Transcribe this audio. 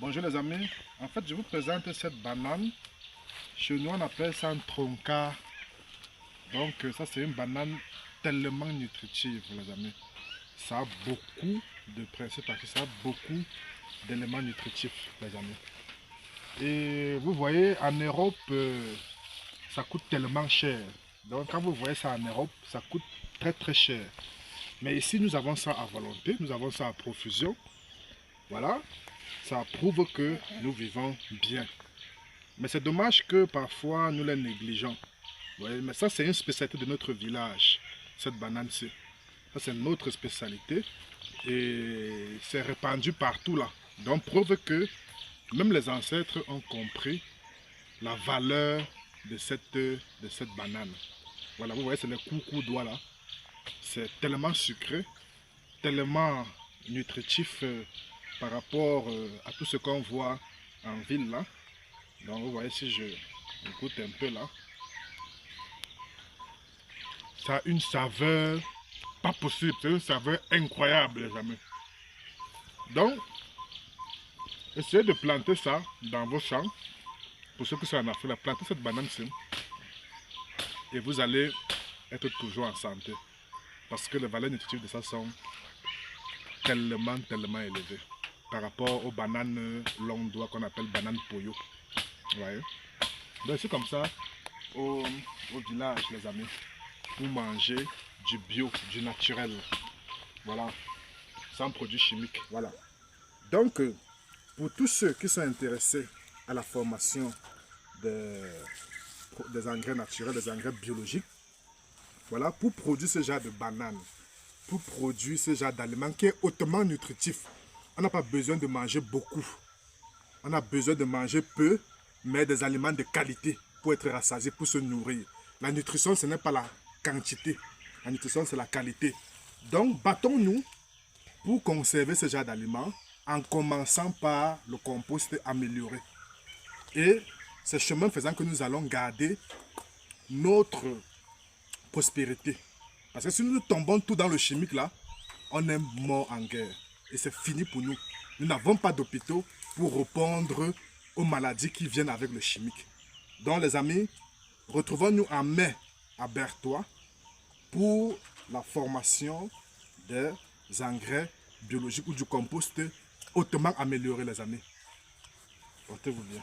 Bonjour les amis, en fait je vous présente cette banane. Chez nous on appelle ça un tronca. Donc ça c'est une banane tellement nutritive les amis. Ça a beaucoup de principes parce que ça a beaucoup d'éléments nutritifs les amis. Et vous voyez en Europe ça coûte tellement cher. Donc quand vous voyez ça en Europe ça coûte très cher. Mais ici nous avons ça à volonté, nous avons ça à profusion. Voilà. Ça prouve que nous vivons bien. Mais c'est dommage que parfois nous les négligeons. Ouais, mais ça c'est une spécialité de notre village, cette banane-ci. Ça c'est notre spécialité et c'est répandu partout là. Donc prouve que même les ancêtres ont compris la valeur de cette banane. Voilà, vous voyez c'est le coucou doigt là. C'est tellement sucré, tellement nutritif par rapport à tout ce qu'on voit en ville là. Donc vous voyez si je goûte un peu là. Ça a une saveur pas possible, c'est une saveur incroyable les amis. Donc, essayez de planter ça dans vos champs. Pour ceux qui sont en Afrique, plantez cette banane-ci. Et vous allez être toujours en santé. Parce que les valeurs nutritives de ça sont tellement élevées. Par rapport aux bananes long doigt qu'on appelle banane poyo. Vous voyez? Donc c'est comme ça au village les amis. Pour manger du bio, du naturel. Voilà. Sans produits chimiques. Voilà. Donc, pour tous ceux qui sont intéressés à la formation des engrais naturels, des engrais biologiques, voilà, pour produire ce genre de banane, pour produire ce genre d'aliment qui est hautement nutritif, on n'a pas besoin de manger beaucoup. On a besoin de manger peu, mais des aliments de qualité pour être rassasié, pour se nourrir. La nutrition, ce n'est pas la quantité. La nutrition, c'est la qualité. Donc, battons-nous pour conserver ce genre d'aliments en commençant par le compost amélioré. Et c'est chemin faisant que nous allons garder notre prospérité. Parce que si nous tombons tout dans le chimique là, on est mort en guerre. Et c'est fini pour nous. Nous n'avons pas d'hôpitaux pour répondre aux maladies qui viennent avec le chimique. Donc les amis, retrouvons-nous en mai à Berthois pour la formation des engrais biologiques ou du compost hautement amélioré les amis. Portez-vous bien.